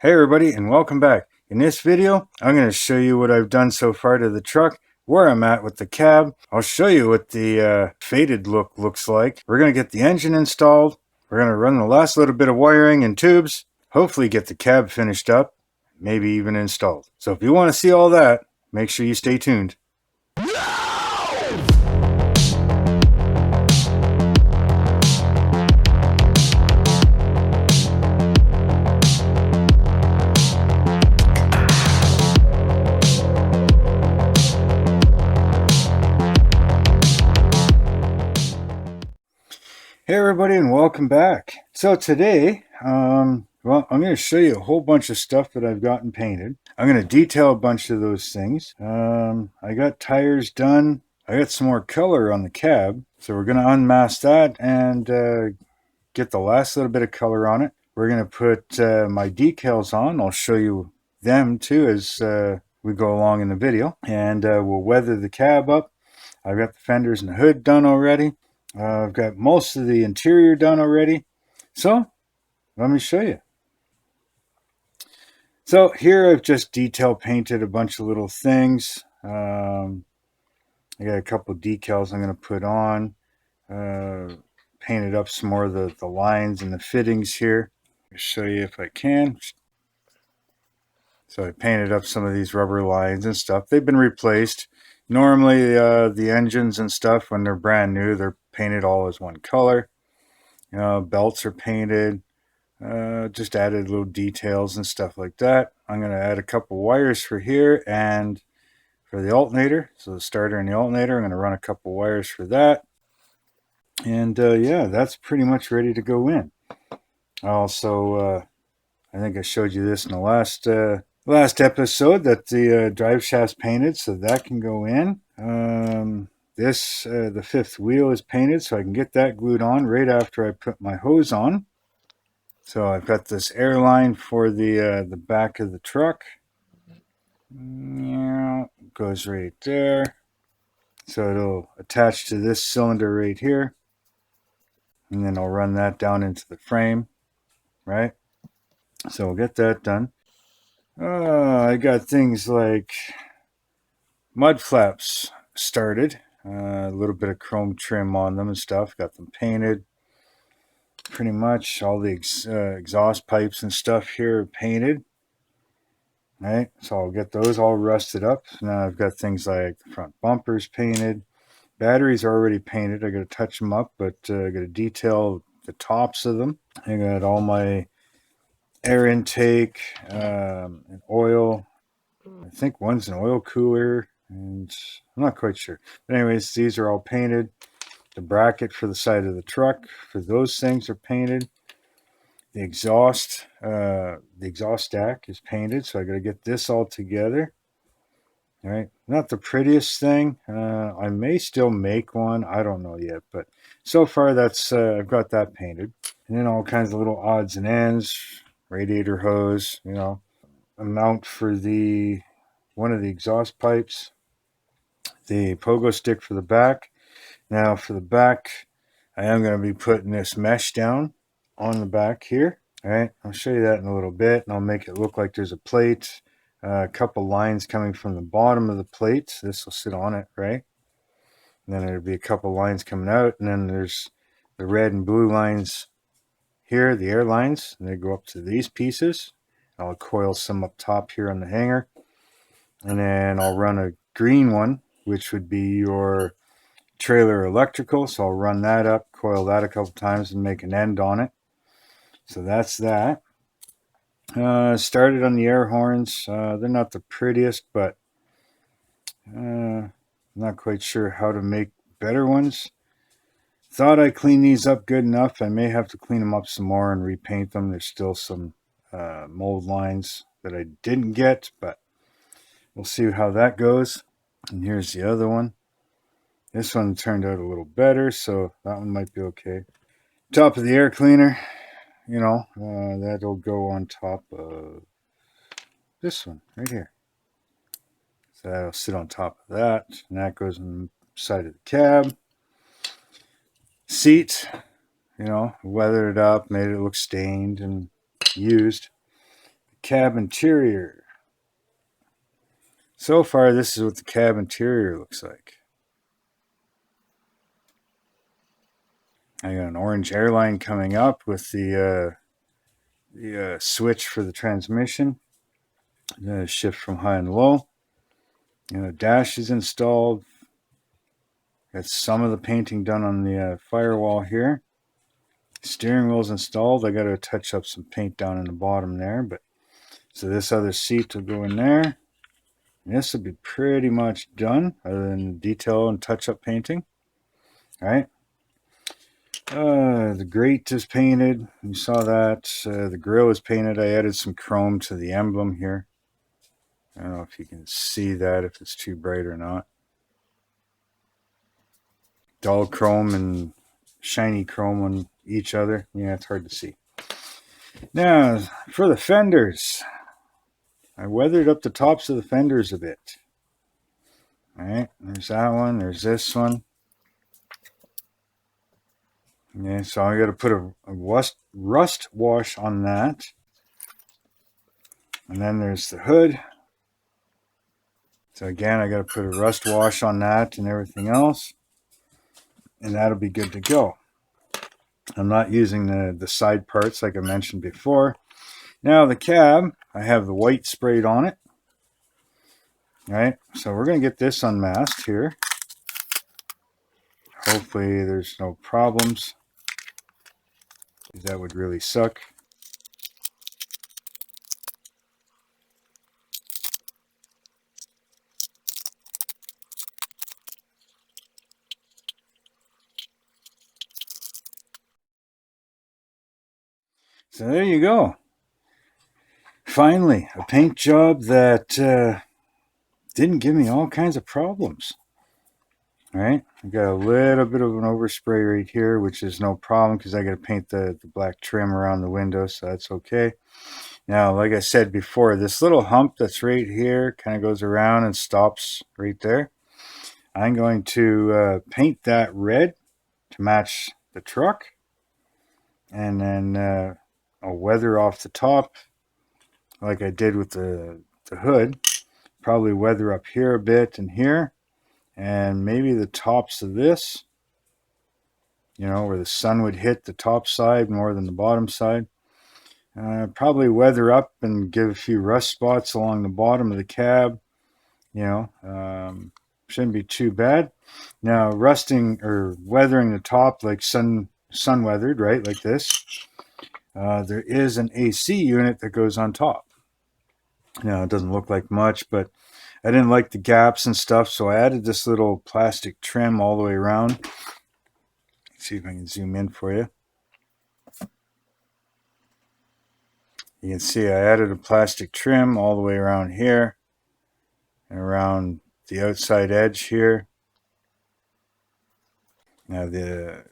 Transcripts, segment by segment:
Hey everybody, and welcome back. In this video, I'm going to show you what I've done so far to the truck, where I'm at with the cab. I'll show you what the faded look looks like. We're going to get the engine installed. We're going to run the last little bit of wiring and tubes. Hopefully get the cab finished up, maybe even installed. So if you want to see all that, make sure you stay tuned. Hey everybody, and welcome back. So today, well, I'm going to show you a whole bunch of stuff that I've gotten painted. I'm going to detail a bunch of those things. I got tires done. I got some more color on the cab, so we're going to unmask that and get the last little bit of color on it. We're going to put my decals on. I'll show you them too as we go along in the video, and we'll weather the cab up. I've got the fenders and the hood done already. I've got most of the interior done already. So let me show you. So here I've just detail painted a bunch of little things. I got a couple of decals I'm going to put on. Painted up some more of the lines and the fittings here. I'll show you if I can. So I painted up some of these rubber lines and stuff. They've been replaced. Normally the engines and stuff, when they're brand new, they're painted all as one color. Belts are painted. Just added little details and stuff like that. I'm going to add a couple wires for here and for the alternator. So the starter and the alternator, I'm going to run a couple wires for that. And yeah, that's pretty much ready to go in. Also, I think I showed you this in the last episode, that the drive shaft's painted, so that can go in. The fifth wheel is painted, so I can get that glued on right after I put my hose on. So I've got this air line for the back of the truck. Yeah, goes right there. So it'll attach to this cylinder right here, and then I'll run that down into the frame, right? So we'll get that done. I got things like mud flaps started. A little bit of chrome trim on them and stuff. Got them painted. Pretty much all the exhaust pipes and stuff here are painted. Right, so I'll get those all rusted up. Now I've got things like the front bumpers painted. Batteries are already painted. I got to touch them up, but I got to detail the tops of them. I got all my air intake and oil. I think one's an oil cooler, and I'm not quite sure. But anyways, these are all painted. The bracket for the side of the truck for those things are painted. The exhaust stack is painted, so I got to get this all together. All right, not the prettiest thing. I may still make one. I don't know yet, but so far that's I've got that painted, and then all kinds of little odds and ends, radiator hose, a mount for one of the exhaust pipes, the pogo stick for the back. Now for the back, I am going to be putting this mesh down on the back here. All right, I'll show you that in a little bit, and I'll make it look like there's a plate, a couple lines coming from the bottom of the plate. This will sit on it, right? And then there'll be a couple lines coming out, and then there's the red and blue lines here, the air lines, and they go up to these pieces. I'll coil some up top here on the hanger, and then I'll run a green one, which would be your trailer electrical. So I'll run that up, coil that a couple times, and make an end on it. So that's that. Started on the air horns. They're not the prettiest, but I'm not quite sure how to make better ones. Thought I cleaned these up good enough. I may have to clean them up some more and repaint them. There's still some mold lines that I didn't get, but we'll see how that goes. And here's the other one. This one turned out a little better, so that one might be okay. Top of the air cleaner, that'll go on top of this one right here. So that'll sit on top of that, and that goes on the side of the cab. Seat, weathered it up, made it look stained and used. cab interior. So far, this is what the cab interior looks like. I got an orange airline coming up with the switch for the transmission. Shift from high and low. Dash is installed. Got some of the painting done on the firewall here. Steering wheel's installed. I got to touch up some paint down in the bottom there, but so this other seat will go in there. And this will be pretty much done, other than detail and touch-up painting. All right. The grate is painted. You saw that. The grill is painted. I added some chrome to the emblem here. I don't know if you can see that, if it's too bright or not. Dull chrome and shiny chrome on each other. Yeah, it's hard to see. Now, for the fenders, I weathered up the tops of the fenders a bit. All right, there's that one. There's this one. Yeah, so I got to put a rust wash on that. And then there's the hood. So again, I got to put a rust wash on that and everything else. And that'll be good to go. I'm not using the side parts like I mentioned before. Now the cab, I have the white sprayed on it. All right, so we're going to get this unmasked here. Hopefully there's no problems. That would really suck. So there you go. Finally, a paint job that didn't give me all kinds of problems. All right, I got a little bit of an overspray right here, which is no problem because I got to paint the black trim around the window, so that's okay. Now, like I said before, this little hump that's right here kind of goes around and stops right there. I'm going to paint that red to match the truck, and then I'll weather off the top like I did with the hood. Probably weather up here a bit and here, and maybe the tops of this, where the sun would hit the top side more than the bottom side. Probably weather up and give a few rust spots along the bottom of the cab. Shouldn't be too bad. Now, rusting or weathering the top like sun weathered, right, like this. There is an AC unit that goes on top. Now, it doesn't look like much, but I didn't like the gaps and stuff, so I added this little plastic trim all the way around. Let's see if I can zoom in for you. You can see I added a plastic trim all the way around here and around the outside edge here. Now the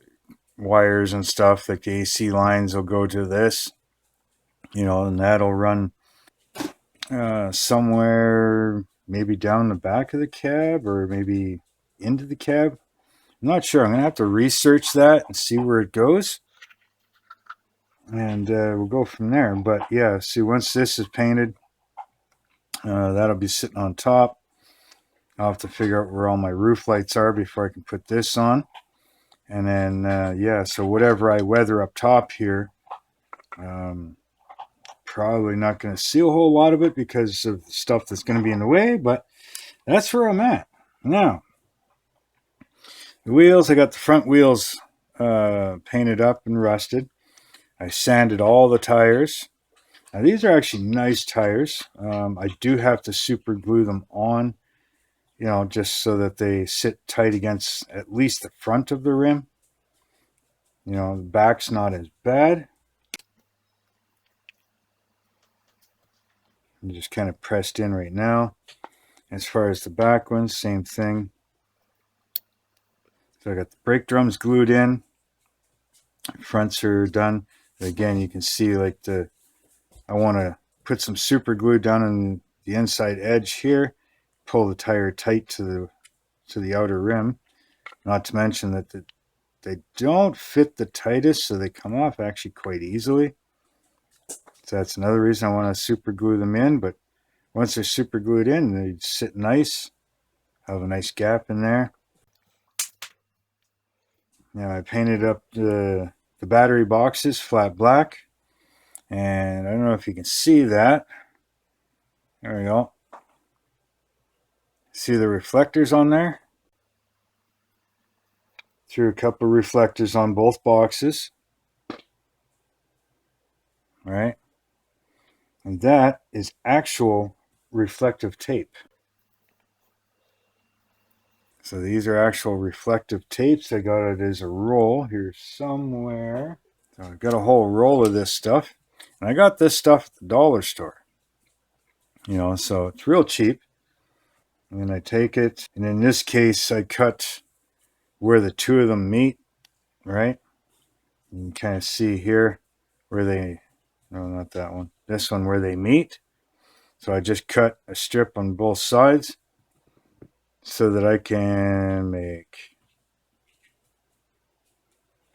wires and stuff, like the AC lines, will go to this, and that'll run somewhere maybe down the back of the cab or maybe into the cab. I'm not sure. I'm going to have to research that and see where it goes. And we'll go from there. But yeah, see, once this is painted, that'll be sitting on top. I'll have to figure out where all my roof lights are before I can put this on. And then, yeah, so whatever I weather up top here, probably not going to see a whole lot of it because of the stuff that's going to be in the way, but that's where I'm at. Now, the wheels, I got the front wheels painted up and rusted. I sanded all the tires. Now, these are actually nice tires. I do have to super glue them on, just so that they sit tight against at least the front of the rim. The back's not as bad. I'm just kind of pressed in right now. As far as the back ones, same thing. So I got the brake drums glued in. Fronts are done. Again, you can see like I want to put some super glue down on the inside edge here. Pull the tire tight to the outer rim. Not to mention that they don't fit the tightest, so they come off actually quite easily. So that's another reason I want to super glue them in. But once they're super glued in, they sit nice. Have a nice gap in there. Now I painted up the battery boxes flat black. And I don't know if you can see that. There we go. See the reflectors on there? Threw a couple reflectors on both boxes. Right? And that is actual reflective tape. So these are actual reflective tapes. I got it as a roll here somewhere. So I've got a whole roll of this stuff. And I got this stuff at the dollar store. You know, so it's real cheap. And then I take it, and in this case, I cut where the two of them meet, right? You can kind of see here where they, no, not that one, this one where they meet. So I just cut a strip on both sides so that I can make,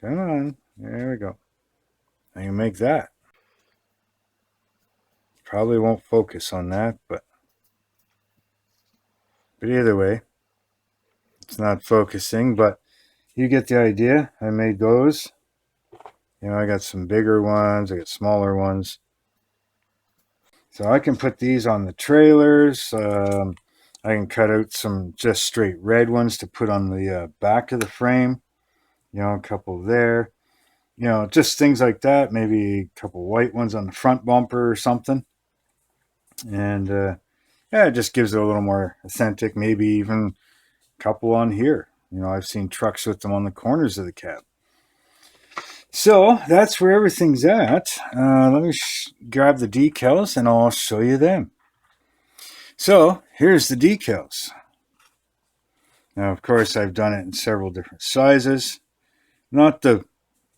come on, there we go. I can make that. Probably won't focus on that, but either way, it's not focusing, but you get the idea. I made those. You know, I got some bigger ones, I got smaller ones. So I can put these on the trailers. I can cut out some just straight red ones to put on the back of the frame. You know, a couple there. You know, just things like that. Maybe a couple white ones on the front bumper or something. And yeah, it just gives it a little more authentic. Maybe even a couple on here. You know, I've seen trucks with them on the corners of the cab. So that's where everything's at. Let me grab the decals and I'll show you them. So here's the decals. Now, of course, I've done it in several different sizes. Not the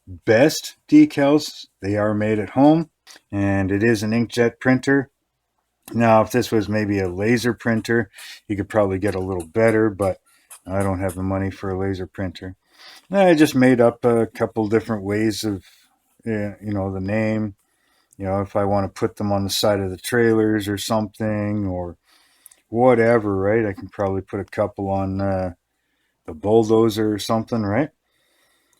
best decals. They are made at home, and it is an inkjet printer. Now, if this was maybe a laser printer, you could probably get a little better, but I don't have the money for a laser printer. I just made up a couple different ways of, you know, the name. You know, if I want to put them on the side of the trailers or something, or whatever, right? I can probably put a couple on the bulldozer or something, right?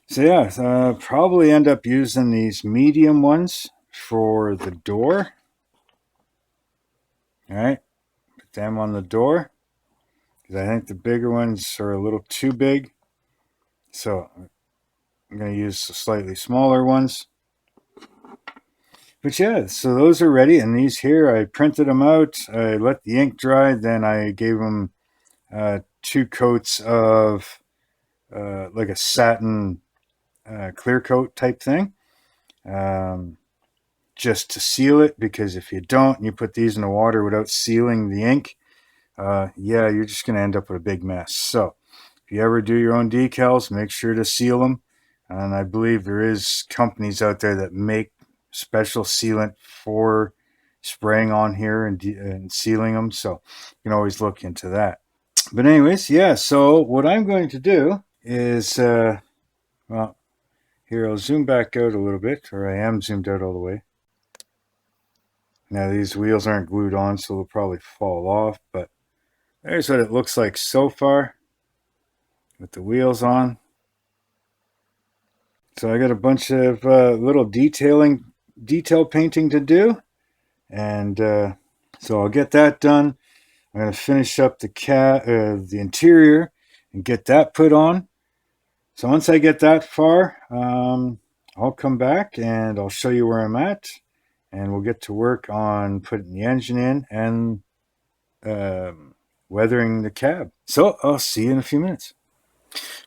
So yeah, probably end up using these medium ones for the door. All right, put them on the door because I think the bigger ones are a little too big. So I'm going to use the slightly smaller ones. But yeah, so those are ready. And these here, I printed them out. I let the ink dry. Then I gave them 2 coats of like a satin clear coat type thing. Just to seal it, because if you don't and you put these in the water without sealing the ink, yeah, you're just going to end up with a big mess. So if you ever do your own decals, make sure to seal them. And I believe there is companies out there that make special sealant for spraying on here and sealing them. So you can always look into that. But anyways, yeah, so what I'm going to do is, well, here I'll zoom back out a little bit, or I am zoomed out all the way. Now these wheels aren't glued on, so they'll probably fall off, but there's what it looks like so far with the wheels on. So I got a bunch of little detail painting to do, and so I'll get that done. I'm going to finish up the interior and get that put on. So once I get that far, I'll come back and I'll show you where I'm at, and we'll get to work on putting the engine in and weathering the cab. So I'll see you in a few minutes.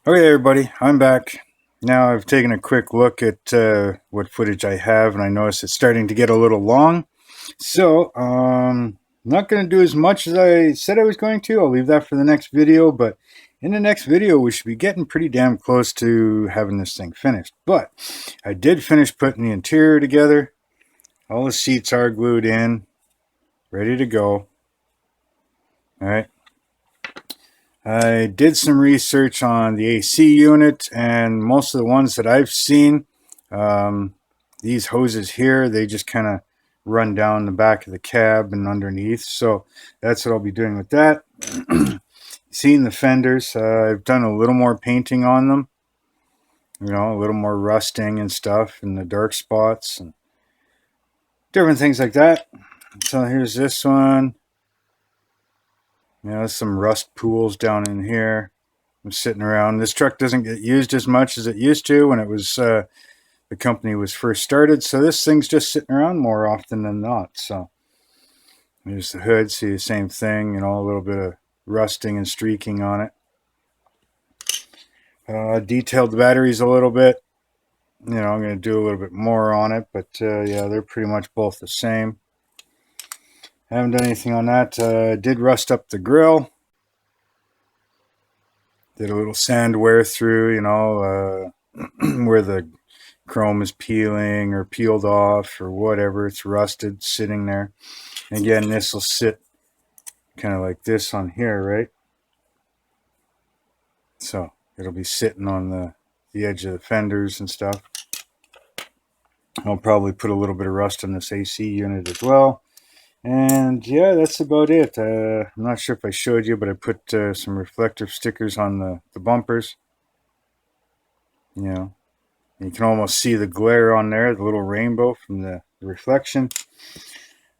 Okay, everybody, I'm back. Now I've taken a quick look at what footage I have, and I notice it's starting to get a little long. So I'm not going to do as much as I said I was going to. I'll leave that for the next video, but in the next video we should be getting pretty damn close to having this thing finished. But I did finish putting the interior together. All the seats are glued in, ready to go. All right. I did some research on the AC unit, and most of the ones that I've seen, these hoses here, they just kind of run down the back of the cab and underneath. So that's what I'll be doing with that. Seeing the fenders, I've done a little more painting on them. You know, a little more rusting and stuff in the dark spots and different things like that. So here's this one. You know, some rust pools down in here. I'm sitting around. This truck doesn't get used as much as it used to when it was the company was first started. So this thing's just sitting around more often than not. So there's the hood. See the same thing. You know, a little bit of rusting and streaking on it. Detailed the batteries a little bit. You know, I'm going to do a little bit more on it, but yeah, they're pretty much both the same. I haven't done anything on that. Did rust up the grill. Did a little sand wear through, you know, where the chrome is peeling or peeled off or whatever. It's rusted, sitting there. And again, this will sit kind of like this on here, right? So it'll be sitting on the edge of the fenders and stuff. I'll probably put a little bit of rust on this AC unit as well. And yeah, that's about it. I'm not sure if I showed you, but I put some reflective stickers on the bumpers. You know, you can almost see the glare on there, the little rainbow from the reflection.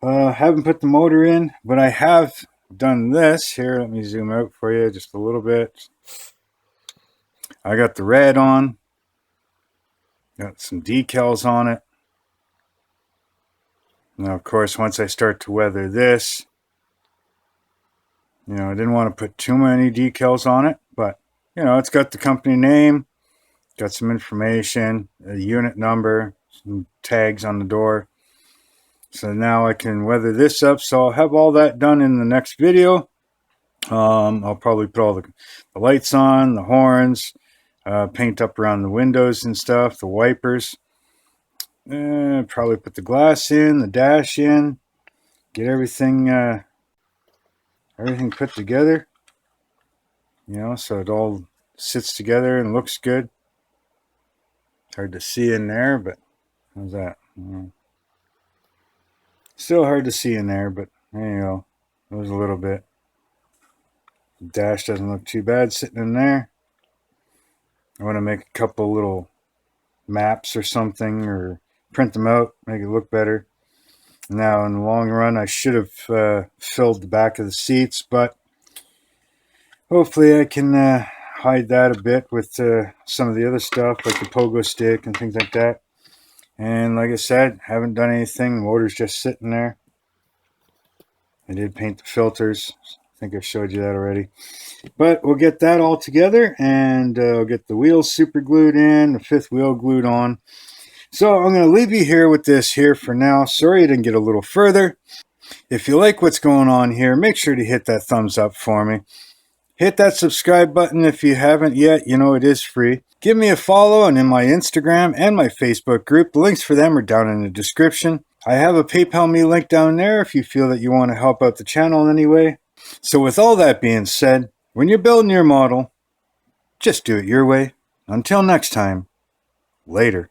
Haven't put the motor in, but I have done this. Here, let me zoom out for you just a little bit. I got the red on. Got some decals on it. Now, of course, once I start to weather this, you know, I didn't want to put too many decals on it, but, you know, it's got the company name, got some information, a unit number, some tags on the door. So now I can weather this up. So I'll have all that done in the next video. I'll probably put all the lights on, the horns, paint up around the windows and stuff, the wipers. Probably put the glass in, the dash in, get everything put together, you know, so it all sits together and looks good. Hard to see in there, but how's that? Still hard to see in there, but there you go. It was a little bit. The dash doesn't look too bad sitting in there. I want to make a couple little maps or something, or print them out, make it look better. Now, in the long run, I should have filled the back of the seats, but hopefully I can hide that a bit with some of the other stuff, like the pogo stick and things like that. And like I said, haven't done anything. The motor's just sitting there. I did paint the filters. I think I showed you that already. But we'll get that all together, and I'll get the wheels super glued in, the fifth wheel glued on. So I'm going to leave you here with this here for now. Sorry I didn't get a little further. If you like what's going on here, make sure to hit that thumbs up for me. Hit that subscribe button if you haven't yet. You know, it is free. Give me a follow on in my Instagram and my Facebook group. The links for them are down in the description. I have a PayPal me link down there if you feel that you want to help out the channel in any way. So with all that being said, when you're building your model, just do it your way. Until next time, later.